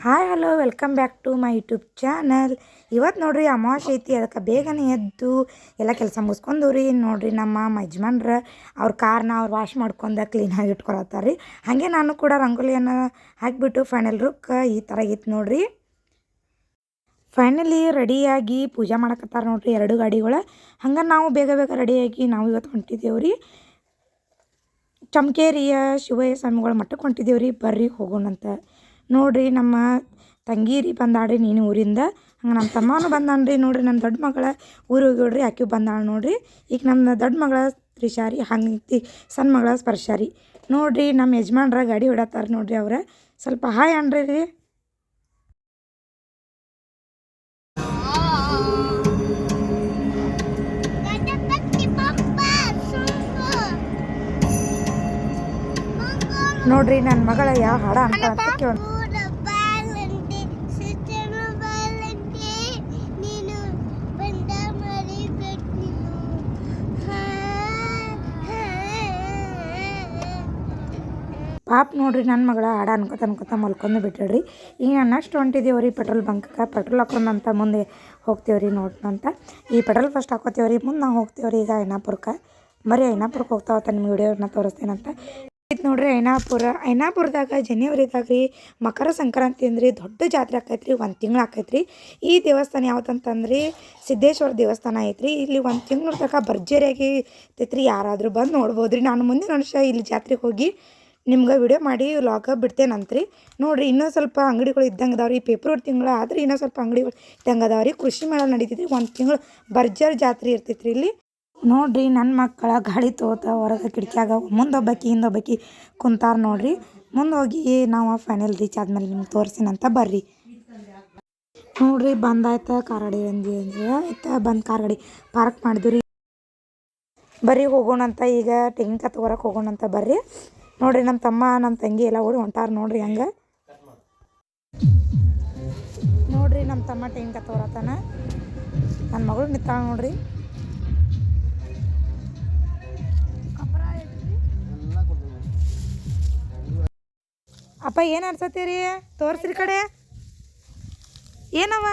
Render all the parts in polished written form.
Hi hello welcome back to my YouTube channel. ಇವತ್ತು ನೋಡ್ರಿ ಅಮಾವಾಸ್ಯೆ ಐತಿ, ಅದಕ್ಕೆ ಬೇಗನೆ ಎದ್ದು ಎಲ್ಲ ಕೆಲಸ ಮುಗಿಸ್ಕೊಂಡು ರೀ ನೋಡ್ರಿ ನಮ್ಮ ಯಜಮಾನ್ರ ಅವ್ರ ಕಾರ್ನ ಅವ್ರು ವಾಶ್ ಮಾಡ್ಕೊಂಡು ಕ್ಲೀನಾಗಿ ಇಟ್ಕೊಳತ್ತಾರೆ ರೀ. ಹಾಗೆ ನಾನು ಕೂಡ ರಂಗೋಲಿಯನ್ನು ಹಾಕಿಬಿಟ್ಟು ಫೈನಲ್ ಲುಕ್ ಈ ಥರ ಇತ್ತು ನೋಡ್ರಿ. ಫೈನಲಿ ರೆಡಿಯಾಗಿ ಪೂಜೆ ಮಾಡಕತ್ತಾರೆ ನೋಡ್ರಿ ಎರಡು ಗಾಡಿಗಳು. ಹಂಗೆ ನಾವು ಬೇಗ ಬೇಗ ರೆಡಿಯಾಗಿ ನಾವು ಇವತ್ತು ಹೊಂಟಿದ್ದೇವೆ ರೀ. ಚಮಕೇರಿಯ ಶಿವಯ್ಯ ಸ್ವಾಮಿಗಳ ಮಠಕ್ಕೆ ಹೊಂಟಿದ್ದೇವೆ ರೀ. ಬರ್ರಿ ಹೋಗೋಣಂತ. ನೋಡ್ರಿ ನಮ್ಮ ತಂಗೀರಿ ಬಂದಾಳ್ರಿ ನೀನು ಊರಿಂದ. ಹಂಗೆ ನಮ್ಮ ತಮ್ಮನೂ ಬಂದಾನ್ರಿ ನೋಡ್ರಿ. ನನ್ನ ದೊಡ್ಡ ಮಗಳ ಊರಿಗೆ ಹೋಗ್ರಿ, ಆಕೆ ಬಂದಾಳು ನೋಡ್ರಿ. ಈಗ ನಮ್ಮ ದೊಡ್ಡ ಮಗಳ ತ್ರಿಶಾರಿ, ಹಂಗೆ ಸಣ್ಣ ಮಗಳ ಸ್ಪರ್ಶಾರಿ ನೋಡ್ರಿ. ನಮ್ಮ ಯಜಮಾನ್ರ ಗಾಡಿ ಹೊಡತ್ತಾರೆ ನೋಡ್ರಿ. ಅವ್ರ ಸ್ವಲ್ಪ ಹಾಯ್ ಅನ್ರಿ ರೀ. ನೋಡ್ರಿ ನನ್ನ ಮಗಳ ಯಾವ ಹಾಡ ಅಂತ ಕೇಳ. ಪಾಪ ನೋಡ್ರಿ ನನ್ನ ಮಗಳ ಹಾಡ ಅನ್ಕೋತ ಮಲ್ಕೊಂಡು ಬಿಟ್ಟಳ್ರಿ. ಈಗ ನಾನು ನೆಕ್ಸ್ಟ್ ಹೊಂಟಿದ್ದೀವ್ರಿ ಪೆಟ್ರೋಲ್ ಬಂಕ್ಗೆ. ಪೆಟ್ರೋಲ್ ಹಾಕೊಂಡಂತ ಮುಂದೆ ಹೋಗ್ತೇವ್ರಿ ನೋಡ್ನಂತ. ಈ ಪೆಟ್ರೋಲ್ ಫಸ್ಟ್ ಹಾಕೋತೇವ್ರಿ, ಮುಂದೆ ನಾವು ಹೋಗ್ತೇವ್ರಿ ಈಗ ಐನಾಪುರಕ್ಕೆ. ಬರೀ ಐನಾಪುರಕ್ಕೆ ಹೋಗ್ತಾವತ್ತ ನಿಮ್ಮ ವಿಡಿಯೋನ ತೋರಿಸ್ತೇನಂತ ಇದು ನೋಡ್ರಿ. ಐನಾಪುರದಾಗ ಜನವರಿದಾಗ ರೀ ಮಕರ ಸಂಕ್ರಾಂತಿ ಅಂದ್ರಿ ದೊಡ್ಡ ಜಾತ್ರೆ ಆಕೈತ್ರಿ. 1 ತಿಂಗಳು ಆಕೈತ್ರಿ. ಈ ದೇವಸ್ಥಾನ ಯಾವ್ದಂತಂದ್ರಿ ಸಿದ್ದೇಶ್ವರ ದೇವಸ್ಥಾನ ಐತ್ರಿ. ಇಲ್ಲಿ 1 ತಿಂಗಳ ತನಕ ಭರ್ಜರಿಯಾಗಿ ಐತ್ರಿ. ಯಾರಾದರೂ ಬಂದು ನೋಡ್ಬೋದ್ರಿ. ನಾನು ಮುಂದಿನ ವರ್ಷ ಇಲ್ಲಿ ಜಾತ್ರೆಗೆ ಹೋಗಿ ನಿಮ್ಗೆ ವಿಡಿಯೋ ಮಾಡಿ ವ್ಲಾಗ ಬಿಡ್ತೇನಂತ್ರಿ. ನೋಡಿರಿ ಇನ್ನೂ ಸ್ವಲ್ಪ ಅಂಗಡಿಗಳು ಇದ್ದಂಗೆ ಅದಾವ್ರಿ. ಫೆಬ್ರವರಿ ತಿಂಗಳು ಆದರೆ ಇನ್ನೂ ಸ್ವಲ್ಪ ಅಂಗಡಿಗಳು ಇದ್ದಂಗೆ ಅದಾವ್ರಿ. ಕೃಷಿ ಮೇಳ ನಡೀತೈತಿ. 1 ತಿಂಗಳು ಭರ್ಜರಿ ಜಾತ್ರೆ ಇರ್ತೈತ್ರಿ ಇಲ್ಲಿ. ನೋಡ್ರಿ ನನ್ನ ಮಕ್ಕಳ ಗಾಡಿ ತೋತ ಹೊರಗೆ ಕಿಟಕಿಯಾಗ ಮುಂದೊಬ್ಬಾಕಿ ಹಿಂದೊಬ್ಬಾಕಿ ಕುಂತಾರ ನೋಡ್ರಿ. ಮುಂದೆ ಹೋಗಿ ನಾವು ಫೈನಲ್ ರೀಚ್ ಆದ್ಮೇಲೆ ನಿಮ್ಗೆ ತೋರಿಸಿನಂತ ಬರ್ರಿ. ನೋಡ್ರಿ ಬಂದಾಯ್ತ ಕಾರ್ ಗಾಡಿ ಆಯ್ತಾ. ಬಂದು ಕಾರ್ ಗಾಡಿ ಪಾರ್ಕ್ ಮಾಡಿದ್ವಿ ರೀ. ಬರ್ರಿ ಹೋಗೋಣಂತ. ಈಗ ತೆಂಗಿನಕಾಯಿ ತಗೋರಕ್ಕೆ ಹೋಗೋಣಂತ ಬರ್ರಿ. ನೋಡ್ರಿ ನಮ್ಮ ತಮ್ಮ ನಮ್ಮ ತಂಗಿ ಎಲ್ಲ ಓಡಿ ಹೊಂಟಾರ ನೋಡ್ರಿ. ಹಂಗೆ ನೋಡ್ರಿ ನಮ್ಮ ತಮ್ಮ ತೆಂಗಿನಕಾಯಿ ತಗೋರತ್ತಾನ. ನನ್ನ ಮಗಳು ನಿಂತಾಳ ನೋಡ್ರಿ. ಅಪ್ಪ ಏನು ಅನ್ಸತ್ತೀರಿ? ತೋರಿಸ್ರಿ ಕಡೆ ಏನವ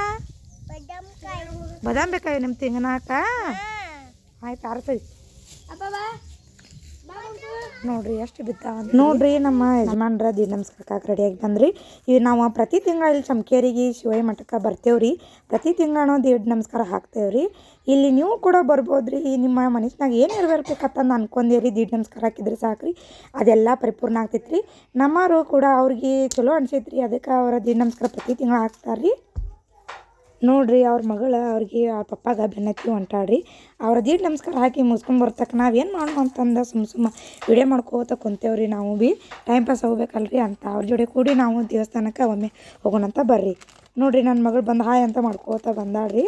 ಬದಾಮ್ ಬೇಕಾಗಿ ನಿಮ್ಮ ತೆಂಗಿನಾಕ. ಆಯ್ತು ಆರ್ತೈತಿ ನೋಡ್ರಿ ಎಷ್ಟು ಬಿದ್ದಾವ. ನೋಡ್ರಿ ನಮ್ಮ ಯಜಮಾನ್ರ ದೀಡ್ ನಮಸ್ಕಾರಕ್ಕೆ ರೆಡಿಯಾಗಿ ಬಂದ್ರಿ. ಈಗ ನಾವು ಪ್ರತಿ ತಿಂಗಳು ಇಲ್ಲಿ ಚಮಕೇರಿಗೆ ಶಿವಯ್ಯ ಮಠಕ್ಕೆ ಬರ್ತೇವ್ರಿ. ಪ್ರತಿ ತಿಂಗಳು ದೀಡ್ ನಮಸ್ಕಾರ ಹಾಕ್ತೇವ್ರಿ. ಇಲ್ಲಿ ನೀವು ಕೂಡ ಬರ್ಬೋದ್ರಿ. ನಿಮ್ಮ ಮನಸ್ಸಿನಾಗ ಏನು ಇರಬೇಕಂತಂದು ಅನ್ಕೊಂಡೇವ್ರಿ. ದೀಡ್ ನಮಸ್ಕಾರ ಹಾಕಿದ್ರೆ ಸಾಕ್ರಿ, ಅದೆಲ್ಲ ಪರಿಪೂರ್ಣ ಆಗ್ತೈತ್ರಿ. ನಮ್ಮವರು ಕೂಡ ಅವ್ರಿಗೆ ಚಲೋ ಅನ್ಸೈತ್ರಿ. ಅದಕ್ಕೆ ಅವರ ದೀಡ್ ನಮಸ್ಕಾರ ಪ್ರತಿ ತಿಂಗಳು ಹಾಕ್ತಾರ್ರಿ. ನೋಡ್ರಿ ಅವ್ರ ಮಗಳು ಅವ್ರಿಗೆ ಅವ್ರ ಪಪ್ಪಾಗ ಬೆನ್ನತ್ತಿ ಹೊಂಟಾಡ್ರಿ. ಅವ್ರ ದೀಡ್ ನಮಸ್ಕಾರ ಹಾಕಿ ಮುಗಿಸ್ಕೊಂಡು ಬರ್ತಕ್ಕ ನಾವೇನು ಮಾಡೋಣ ಅಂತಂದು ಸುಮ್ಮ ವಿಡಿಯೋ ಮಾಡ್ಕೋತ ಕುಂತೇವ್ರಿ. ನಾವು ಭೀ ಟೈಮ್ ಪಾಸ್ ಹೋಗ್ಬೇಕಲ್ರಿ ಅಂತ ಅವ್ರ ಜೋಡಿ ಕೂಡಿ ನಾವು ದೇವಸ್ಥಾನಕ್ಕೆ ಒಮ್ಮೆ ಹೋಗೋಣಂತ ಬರ್ರಿ. ನೋಡ್ರಿ ನನ್ನ ಮಗಳು ಬಂದು ಹಾಯ್ ಅಂತ ಮಾಡ್ಕೋತ ಬಂದಾಡ್ರಿ.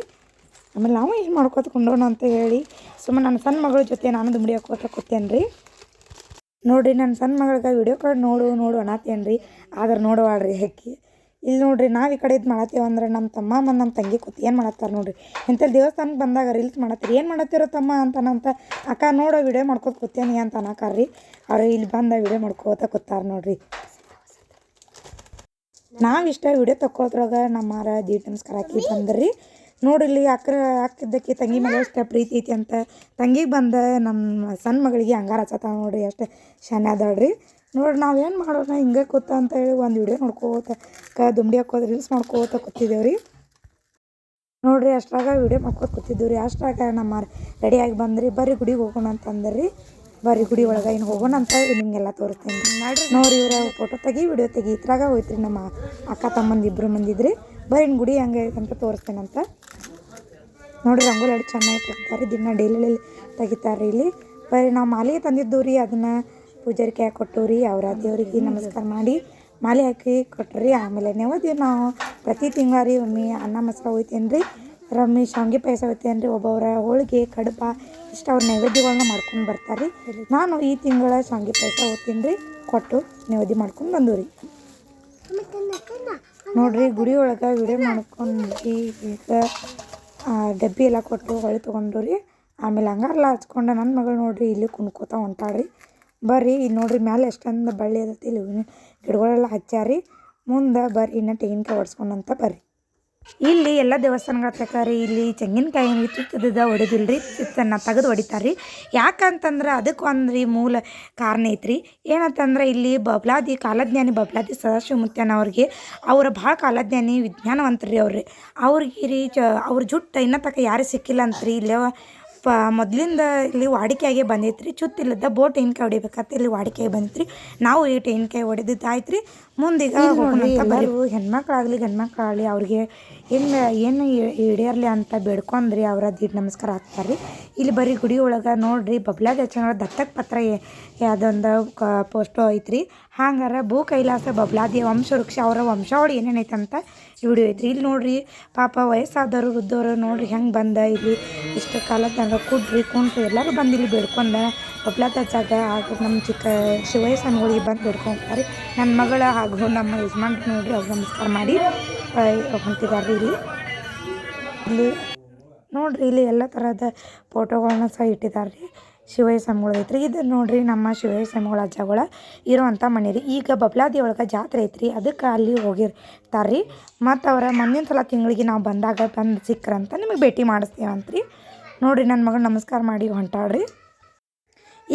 ಆಮೇಲೆ ನಾವು ಏನು ಮಾಡ್ಕೋತ ಕೊಂಡೋಣ ಅಂತ ಹೇಳಿ ಸುಮ್ಮನೆ ನನ್ನ ಸಣ್ಣ ಮಗಳ ಜೊತೆ ನಾನು ದುಂಬಡಿ ಹಾಕೋತ ಕೂತೇನೆ ರೀ. ನೋಡ್ರಿ ನನ್ನ ಸಣ್ಣ ಮಗಳಿಗೆ ವಿಡಿಯೋ ಕಾರ್ಡ್ ನೋಡು ಅನ್ನತ್ತೇನೆ ರೀ. ಆದ್ರೆ ನೋಡವಾಳ್ರಿ ಹೆಕ್ಕಿ. ಇಲ್ಲಿ ನೋಡ್ರಿ ನಾವು ಈ ಕಡೆ ಇದು ಮಾಡತ್ತೇವಂದ್ರೆ ನಮ್ಮ ತಮ್ಮ ಮತ್ತು ನಮ್ಮ ತಂಗಿ ಕೂತು ಏನು ಮಾಡತ್ತಾರೆ ನೋಡ್ರಿ. ಇಂಥಲ್ಲಿ ದೇವಸ್ಥಾನಕ್ಕೆ ಬಂದಾಗ ರೀಲ್ಸ್ ಮಾಡತ್ತೀರಿ. ಏನು ಮಾಡತ್ತೀರೋ ತಮ್ಮ ಅಂತಾನಂತ. ಅಕ್ಕ ನೋಡೋ ವಿಡಿಯೋ ಮಾಡ್ಕೋತ ಕೂತೇನಿ ಅಂತ ಅನ್ನಕ್ಕಾರ್ರಿ. ಅವ್ರು ಇಲ್ಲಿ ಬಂದ ವಿಡಿಯೋ ಮಾಡ್ಕೋತ ಕೂತಾರೆ ನೋಡ್ರಿ. ನಾವಿಷ್ಟ ವಿಡಿಯೋ ತಕ್ಕೋದ್ರಾಗ ನಮ್ಮರ ದೀಡ್ ನಮಸ್ಕಾರ ಹಾಕಿ ಬಂದ್ರಿ. ನೋಡ್ರಿ ಇಲ್ಲಿ ಹಾಕಿದ್ದಕ್ಕೆ ತಂಗಿ ಮೇಲೆ ಎಷ್ಟು ಪ್ರೀತಿ ಐತಿ ಅಂತ ತಂಗಿಗೆ ಬಂದ ನಮ್ಮ ಸಣ್ಣ ಮಗಳಿಗೆ ಹಂಗಾರ ಹಚ್ಚತ್ತ ನೋಡ್ರಿ. ಅಷ್ಟೇ ಶಾನೆ ಅದಾಳ್ರಿ. ನೋಡ್ರಿ ನಾವೇನು ಮಾಡೋಣ ಹಿಂಗೆ ಕೂತ ಅಂತ ಹೇಳಿ ಒಂದು ವಿಡಿಯೋ ನೋಡ್ಕೋತ ದುಂಬಡಿ ಹಾಕೋದು ರೀಲ್ಸ್ ಮಾಡ್ಕೋತ ಕೂತಿದ್ದೇವ್ರಿ. ನೋಡ್ರಿ ಅಷ್ಟ್ರಾಗ ವಿಡಿಯೋ ಮಾಡ್ಕೋತ ಕೂತಿದ್ದೀವಿ ರೀ. ಅಷ್ಟ್ರಾಗ ನಮ್ಮ ರೆಡಿಯಾಗಿ ಬಂದ್ರಿ. ಬರ್ರಿ ಗುಡಿಗೆ ಹೋಗೋಣ ಅಂತಂದ್ರಿ. ಬರ್ರಿ ಗುಡಿ ಒಳಗೆ ಇನ್ನು ಹೋಗೋಣ ಅಂತ ನಿಮಗೆಲ್ಲ ತೋರಿಸ್ತೇನೆ ನೋಡ್ರಿ. ಇವ್ರ ಫೋಟೋ ತೆಗಿ ವಿಡಿಯೋ ತೆಗಿ ಇದ್ರಾಗ ಹೋಯ್ತ್ರಿ. ನಮ್ಮ ಅಕ್ಕ ತಮ್ಮಂದು ಇಬ್ಬರು ಮಂದಿದ್ರಿ. ಬರ್ರಿ ಇನ್ನು ಗುಡಿ ಹಂಗೆ ಅಂತ ತೋರಿಸ್ತೇನಂತ. ನೋಡ್ರಿ ರಂಗೋಲಿ ಎರಡು ಚೆನ್ನಾಗಿ ತೆಗಿತಾರೆ. ದಿನ ಡೈಲಿ ತೆಗಿತಾರೆ ಇಲ್ಲಿ. ಬರ್ರಿ ನಾವು ಮಾಲಿಗೆ ತಂದಿದ್ದು ರೀ. ಅದನ್ನು ಪೂಜಾರಿಗೆ ಕೊಟ್ಟು ರೀ. ಅವರ ದೇವ್ರಿಗೆ ನಮಸ್ಕಾರ ಮಾಡಿ ಮಾಲೆ ಹಾಕಿ ಕೊಟ್ರಿ. ಆಮೇಲೆ ನೈವೇದ್ಯ ನಾವು ಪ್ರತಿ ತಿಂಗಳು ರೀ ಒಮ್ಮೆ ಅನ್ನ ಮೊಸರು ಹೋಯ್ತೇನೆ ರೀ. ರಮ್ಮಿ ಶಾವಿಗೆ ಪಾಯಸ ಹೋಯ್ತೇನೆ ರೀ. ಒಬ್ಬೊಬ್ಬರ ಹೋಳಿಗೆ ಕಡುಬ ಇಷ್ಟು ಅವ್ರ ನೈವೇದ್ಯಗಳನ್ನ ಮಾಡ್ಕೊಂಡು ಬರ್ತಾರೆ ರೀ. ನಾನು ಈ ತಿಂಗಳ ಶಾವಿಗೆ ಪಾಯಸ ಹೋಗ್ತೀನಿ ರೀ. ಕೊಟ್ಟು ನೈವೇದ್ಯ ಮಾಡ್ಕೊಂಡು ಬಂದು ರೀ. ನೋಡ್ರಿ ಗುಡಿ ಒಳಗೆ ವಿಡಿಯೋ ಮಾಡ್ಕೊಂಡು ಈಗ ಡಬ್ಬಿ ಎಲ್ಲ ಕೊಟ್ಟು ಹೊಳೆ ತೊಗೊಂಡು ರೀ. ಆಮೇಲೆ ಹಂಗಾರೆಲ್ಲ ಹಚ್ಕೊಂಡು ನನ್ನ ಮಗಳು ನೋಡ್ರಿ ಇಲ್ಲಿ ಕುಣ್ಕೋತ ಹೊಂಟಾಳ್ರಿ. ಬರ್ರಿ ಇಲ್ಲಿ ನೋಡ್ರಿ ಮ್ಯಾಲೆ ಎಷ್ಟೊಂದು ಬಳ್ಳಿ ಅದೈತಿ. ಇಲ್ಲಿ ಗಿಡಗಳೆಲ್ಲ ಹಚ್ಚಾರಿ. ಮುಂದೆ ಬರ್ರಿ ಇನ್ನು ತೆಂಗಿನಕಾಯಿ ಹೊಡ್ಸ್ಕೊಂಡಂತ ಬರ್ರಿ. ಇಲ್ಲಿ ಎಲ್ಲ ದೇವಸ್ಥಾನಗಳ ಪ್ರಕಾರ ಇಲ್ಲಿ ತೆಂಗಿನಕಾಯಿ ತುತ್ತದ ಹೊಡೆದಿಲ್ಲ ರೀ, ತುತ್ತನ್ನು ತೆಗೆದು ಹೊಡಿತಾರೆ ರೀ. ಯಾಕಂತಂದ್ರೆ ಅದಕ್ಕೆ ಒಂದು ರೀ ಮೂಲ ಕಾರಣ ಐತ್ರಿ. ಏನಂತಂದ್ರೆ ಇಲ್ಲಿ ಬಬ್ಲಾದಿ ಕಾಲಜ್ಞಾನಿ ಬಬ್ಲಾದಿ ಸದಾಶಿವಮೂರ್ತಿಯವ್ರಿಗೆ ಅವರ ಭಾಳ ಕಾಲಜ್ಞಾನಿ ವಿಜ್ಞಾನವಂತರಿ ಅವ್ರಿಗೆ ರೀ ಅವ್ರ ಜುಟ್ಟು ಇನ್ನೂ ತನಕ ಯಾರು ಸಿಕ್ಕಿಲ್ಲ ಅಂತ್ರಿ. ಇಲ್ಲೇ ಮೊದಲಿಂದ ಇಲ್ಲಿ ವಾಡಿಕೆಯಾಗೆ ಬಂದೈತ್ರಿ. ಚುತ್ತಿಲ್ಲದ ಬೋಟ್ ತೆಂಗಿನಕಾಯಿ ಹೊಡಿಬೇಕಂತ ಇಲ್ಲಿ ವಾಡಿಕೆಯಾಗಿ ಬಂದೈತ್ರಿ. ನಾವು ಈ ತೆಂಗಿನಕಾಯಿ ಹೊಡೆದಿದ್ದು ಆಯ್ತು ರೀ. ಮುಂದೀಗ ಎಲ್ಲರೂ ಹೆಣ್ಮಕ್ಳಾಗಲಿ ಗಂಡ್ಮಕ್ಳಾಗಲಿ ಅವ್ರಿಗೆ ಏನು ಹಿಡಿಯರ್ಲಿ ಅಂತ ಬೇಡ್ಕೊಂಡ್ರಿ ಅವರ ದೀಡ್ ನಮಸ್ಕಾರ ಹಾಕ್ತಾರೆ ರೀ. ಇಲ್ಲಿ ಬರೀ ಗುಡಿ ಒಳಗೆ ನೋಡ್ರಿ ಬಬ್ಲಾದಿ ಅಚ್ಚಂಗಳ ದತ್ತಕ್ಕೆ ಪತ್ರ ಅದೊಂದು ಪೋಸ್ಟು ಐತ್ರಿ. ಹಂಗಾರ ಭೂ ಕೈಲಾಸ ಬಬ್ಲಾದಿ ವಂಶವೃಕ್ಷ ಅವರ ವಂಶಾವಳಿ ಏನೇನೈತೆ ಅಂತ ವಿಡಿಯೋ ಐತ್ರಿ. ಇಲ್ಲಿ ನೋಡ್ರಿ ಪಾಪ ವಯಸ್ಸಾದವರು ವೃದ್ಧವರು ನೋಡ್ರಿ ಹೆಂಗೆ ಬಂದ ಇಲ್ಲಿ ಇಷ್ಟು ಕಾಲದ ಕುಡ್ರಿ ಕುಂಟ್ರಿ ಎಲ್ಲರೂ ಬಂದು ಇಲ್ಲಿ ಬೇಡ್ಕೊಂಡ ಬಬ್ಲಾದಿ ಅಜ್ಜಾಗ ಹಾಗೂ ನಮ್ಮ ಚಿಕ್ಕ ಶಿವಯ್ಯ ಸ್ವಾಮಿಗಳಿಗೆ ಬಂದು ಬೇಡ್ಕೊಂತಾರೆ. ನನ್ನ ಮಗಳ ಹಾಗೂ ನಮ್ಮ ಯಜಮಾನ್ರು ನೋಡ್ರಿ ಅವ್ರು ನಮಸ್ಕಾರ ಮಾಡಿ ಹೊಂಟಿದ್ದಾರೆ. ಇಲ್ಲಿ ನೋಡ್ರಿ ಇಲ್ಲಿ ಎಲ್ಲ ಥರದ ಫೋಟೋಗಳನ್ನ ಸಹ ಇಟ್ಟಿದ್ದಾರೆ ರೀ. ಶಿವಯ್ಯ ಸ್ವಾಮಿಗಳು ಐತ್ರಿ. ಇದು ನೋಡ್ರಿ ನಮ್ಮ ಶಿವಯ್ಯ ಸ್ವಾಮಿಗಳ ಅಜ್ಜಗಳ ಇರೋವಂಥ ಮನೆ ರೀ. ಈಗ ಬಬ್ಲಾದಿ ಒಳಗೆ ಜಾತ್ರೆ ಐತ್ರಿ, ಅದಕ್ಕೆ ಅಲ್ಲಿ ಹೋಗಿರ್ತಾರೆ ರೀ. ಮತ್ತು ಅವರ ಮುಂದಿನ ಸಲ ತಿಂಗಳಿಗೆ ನಾವು ಬಂದಾಗ ಬಂದು ಸಿಕ್ಕ್ರಂತ ನಿಮಗೆ ಭೇಟಿ ಮಾಡಿಸ್ತೇವಂತ್ರಿ. ನೋಡಿರಿ ನನ್ನ ಮಗಳು ನಮಸ್ಕಾರ ಮಾಡಿ ಹೊಂಟಾಳ್ರಿ.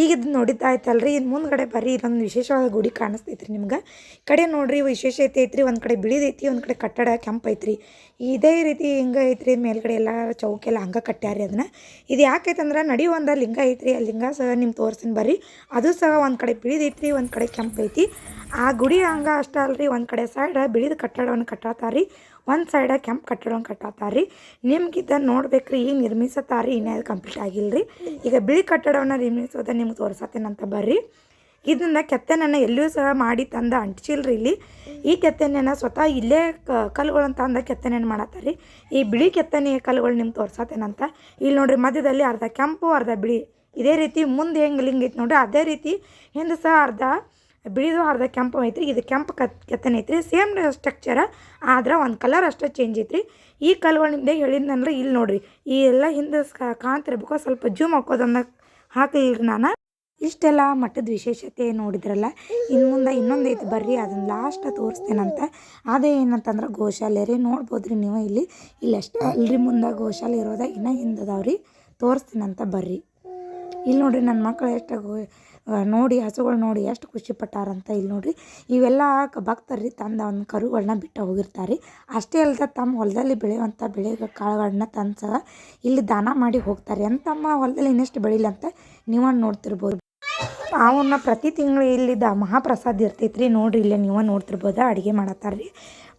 ಈಗ ಇದು ನೋಡಿದ್ದಾಯ್ತಲ್ರಿ. ಇನ್ನು ಮುಂದ್ಗಡೆ ಬರ್ರಿ ಇದೊಂದು ವಿಶೇಷವಾದ ಗುಡಿ ಕಾಣಿಸ್ತೈತ್ರಿ ನಿಮ್ಗೆ. ಕಡೆ ನೋಡ್ರಿ ವಿಶೇಷತೆ ಐತ್ರಿ. ಒಂದು ಕಡೆ ಬಿಳಿದೈತಿ, ಒಂದು ಕಡೆ ಕಟ್ಟಡ ಕೆಂಪು ಐತ್ರಿ. ಇದೇ ರೀತಿ ಹಿಂಗೆ ಐತ್ರಿ. ಮೇಲ್ಗಡೆ ಎಲ್ಲ ಚೌಕೆಲ್ಲ ಹಂಗೆ ಕಟ್ಟ್ಯಾರಿ ಅದನ್ನು. ಇದು ಯಾಕೈತಂದ್ರೆ ನಡೆಯುವಂಥ ಲಿಂಗ ಐತ್ರಿ. ಆ ಲಿಂಗ ಸಹ ನಿಮ್ಗೆ ತೋರಿಸ್ತೀನಿ ಬರ್ರಿ. ಅದು ಸಹ ಒಂದು ಕಡೆ ಬಿಳಿದೈತ್ರಿ, ಒಂದು ಕಡೆ ಕೆಂಪು ಐತಿ. ಆ ಗುಡಿ ಹಂಗೆ ಅಷ್ಟೇ ಅಲ್ರಿ, ಒಂದು ಕಡೆ ಸೈಡ್ ಬಿಳಿದ ಕಟ್ಟಡವನ್ನು ಕಟ್ಟಾತಾರಿ, ಒಂದು ಸೈಡ ಕೆಂಪು ಕಟ್ಟಡವನ್ನು ಕಟ್ಟಾತಾರಿ. ನಿಮ್ಗೆ ಇದನ್ನು ನೋಡ್ಬೇಕ್ರಿ. ಈಗ ನಿರ್ಮಿಸತ್ತಾರಿ, ಇನ್ನೂ ಅದು ಕಂಪ್ಲೀಟ್ ಆಗಿಲ್ಲ ರೀ. ಈಗ ಬಿಳಿ ಕಟ್ಟಡವನ್ನು ನಿರ್ಮಿಸೋದ ನಿಮ್ಗೆ ತೋರ್ಸತ್ತೇನಂತ ಬರ್ರಿ. ಇದನ್ನು ಕೆತ್ತನೆಯನ್ನು ಎಲ್ಲಿಯೂ ಸಹ ಮಾಡಿ ತಂದ ಅಂಟಿಸಿಲ್ರಿ ಇಲ್ಲಿ. ಈ ಕೆತ್ತನೆಯನ್ನು ಸ್ವತಃ ಇಲ್ಲೇ ಕಲ್ಲುಗಳಂತ ಅಂದ ಕೆತ್ತನೆಯನ್ನು ಮಾಡತ್ತಾರೆ. ಈ ಬಿಳಿ ಕೆತ್ತನೆಯ ಕಲ್ಲುಗಳು ನಿಮ್ಗೆ ತೋರ್ಸತ್ತೇನಂತ. ಇಲ್ಲಿ ನೋಡ್ರಿ ಮಧ್ಯದಲ್ಲಿ ಅರ್ಧ ಕೆಂಪು ಅರ್ಧ ಬಿಳಿ, ಇದೇ ರೀತಿ ಮುಂದೆ ಹೆಂಗೆ ಲಿಂಗ ಐತಿ ನೋಡ್ರಿ ಅದೇ ರೀತಿ ಹಿಂದೆ ಸಹ ಅರ್ಧ ಬಿಳಿದು ಅರ್ಧ ಕೆಂಪು ಐತ್ರಿ. ಇದು ಕೆಂಪು ಕೆತ್ತನೆ ಐತ್ರಿ. ಸೇಮ್ ಸ್ಟ್ರಕ್ಚರ, ಆದ್ರೆ ಒಂದು ಕಲರ್ ಅಷ್ಟೇ ಚೇಂಜ್ ಐತ್ರಿ. ಈ ಕಲ್ಲುಗಳು ನಿಮ್ದೆ ಹೇಳಿದ್ನಂದ್ರೆ ಇಲ್ಲಿ ನೋಡ್ರಿ ಈ ಎಲ್ಲ ಹಿಂದೆ ಕಾಣ್ತಿರ್ಬೇಕು. ಸ್ವಲ್ಪ ಜೂಮ್ ಹಾಕೋದನ್ನ ಹಾಕಲಿಲ್ರಿ ನಾನು. ಇಷ್ಟೆಲ್ಲ ಮಠದ ವಿಶೇಷತೆ ನೋಡಿದ್ರಲ್ಲ. ಇನ್ನು ಮುಂದೆ ಇನ್ನೊಂದು ಐತಿ ಬರ್ರಿ, ಅದನ್ನು ಲಾಸ್ಟ್ ತೋರಿಸ್ತೇನಂತ. ಅದೇ ಏನಂತಂದ್ರೆ ಗೋಶಾಲೆ ರೀ. ನೋಡ್ಬೋದ್ರಿ ನೀವು ಇಲ್ಲಿ ಅಷ್ಟೇ ಅಲ್ರಿ, ಮುಂದೆ ಗೋಶಾಲೆ ಇರೋದ ಇನ್ನೂ ಹಿಂದದಾವ್ರಿ. ತೋರಿಸ್ತೀನಂತ ಬರ್ರಿ. ಇಲ್ಲಿ ನೋಡ್ರಿ ನನ್ನ ಮಕ್ಕಳು ಎಷ್ಟು ನೋಡಿ ಹಸುಗಳು ನೋಡಿ ಎಷ್ಟು ಖುಷಿ ಪಟ್ಟಾರಂತ. ಇಲ್ಲಿ ನೋಡ್ರಿ ಇವೆಲ್ಲ ಭಕ್ತರು ತಂದ ಒಂದು ಕರುಗಳನ್ನ ಬಿಟ್ಟು ಹೋಗಿರ್ತಾರೆ. ಅಷ್ಟೇ ಅಲ್ಲದೆ ತಮ್ಮ ಹೊಲದಲ್ಲಿ ಬೆಳೆಯುವಂಥ ಕಾಳುಗಳನ್ನ ತಂದು ಸಹ ಇಲ್ಲಿ ದಾನ ಮಾಡಿ ಹೋಗ್ತಾರೆ. ತಮ್ಮ ಹೊಲದಲ್ಲಿ ಇನ್ನೆಷ್ಟು ಬೆಳಿಲ್ಲ ಅಂತ ನೀವು ನೋಡ್ತಿರ್ಬೋದು. ಅವನ್ನ ಪ್ರತಿ ತಿಂಗಳು ಇಲ್ಲಿದ್ದ ಮಹಾಪ್ರಸಾದ ಇರ್ತೈತ್ರಿ. ನೋಡ್ರಿ ಇಲ್ಲೇ ನೀವು ನೋಡ್ತಿರ್ಬೋದು ಅಡುಗೆ ಮಾಡತ್ತಾರೆ ರೀ.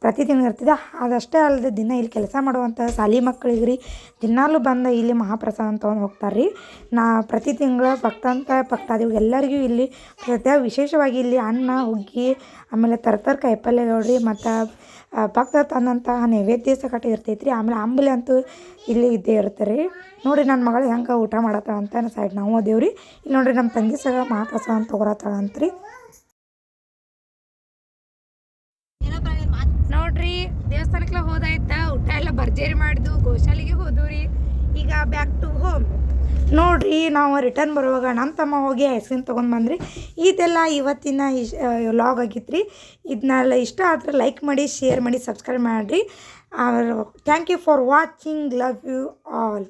ಪ್ರತಿ ತಿಂಗಳು ಇರ್ತದೆ. ಅದಷ್ಟೇ ಅಲ್ಲದೆ ದಿನ ಇಲ್ಲಿ ಕೆಲಸ ಮಾಡುವಂಥ ಶಾಲಿ ಮಕ್ಕಳಿಗೆ ರೀ ದಿನಾಲೂ ಬಂದು ಇಲ್ಲಿ ಮಹಾಪ್ರಸಾದ ತೊಗೊಂಡು ಹೋಗ್ತಾರೆ ರೀ. ಪ್ರತಿ ತಿಂಗಳು ಭಕ್ತಾದಿಗಳು ಎಲ್ಲರಿಗೂ ಇಲ್ಲಿ ವಿಶೇಷವಾಗಿ ಇಲ್ಲಿ ಅನ್ನ ಹುಗ್ಗಿ ಆಮೇಲೆ ಕಾಯಿ ಪಲ್ಯಗಳು ರೀ ಮತ್ತು ಭಕ್ತ ತಂದಂತಹ ನೈವೇದ್ಯ ಸಕಟ ಇರ್ತೈತ್ರಿ. ಆಮೇಲೆ ಅಂಬಲಿ ಅಂತೂ ಇಲ್ಲಿ ಇದ್ದೇ ಇರುತ್ತೆ ರೀ. ನೋಡಿರಿ ನನ್ನ ಮಗಳು ಹೆಂಗೆ ಊಟ ಮಾಡತ್ತಾಳ ಅಂತ ಸೈಡ್ ನಾವು ಓದೇವ್ರಿ. ಇಲ್ಲಿ ನೋಡಿರಿ ನಮ್ಮ ತಂಗಿ ಸಹ ಮಹಾಪ್ರಸಾದ ತೊಗೊಳತ್ತಾಳಂತ್ರಿ. ನೋಡ್ರಿ ದೇವಸ್ಥಾನಕ್ಕೆ ಹೋದಾಯ್ತ, ಊಟ ಎಲ್ಲ ಭರ್ಜರಿ ಮಾಡಿದ್ವು, ಗೋಶಾಲೆಗೆ ಹೋದ್ವಿ. ಈಗ ಬ್ಯಾಕ್ ಟು ಹೋಮ್. ನೋಡ್ರಿ ನಾವು ರಿಟರ್ನ್ ಬರುವಾಗ ನಮ್ಮ ತಮ್ಮ ಹೋಗಿ ಐಸ್ ಕ್ರೀಮ್ ತೊಗೊಂಡು ಬಂದ್ರಿ. ಇದೆಲ್ಲ ಇವತ್ತಿನ ವ್ಲಾಗ್ ಆಗಿತ್ತು ರೀ. ಇದನ್ನೆಲ್ಲ ಇಷ್ಟ ಆದರೆ ಲೈಕ್ ಮಾಡಿ, ಶೇರ್ ಮಾಡಿ, ಸಬ್ಸ್ಕ್ರೈಬ್ ಮಾಡಿರಿ. Thank you for watching. Love you all.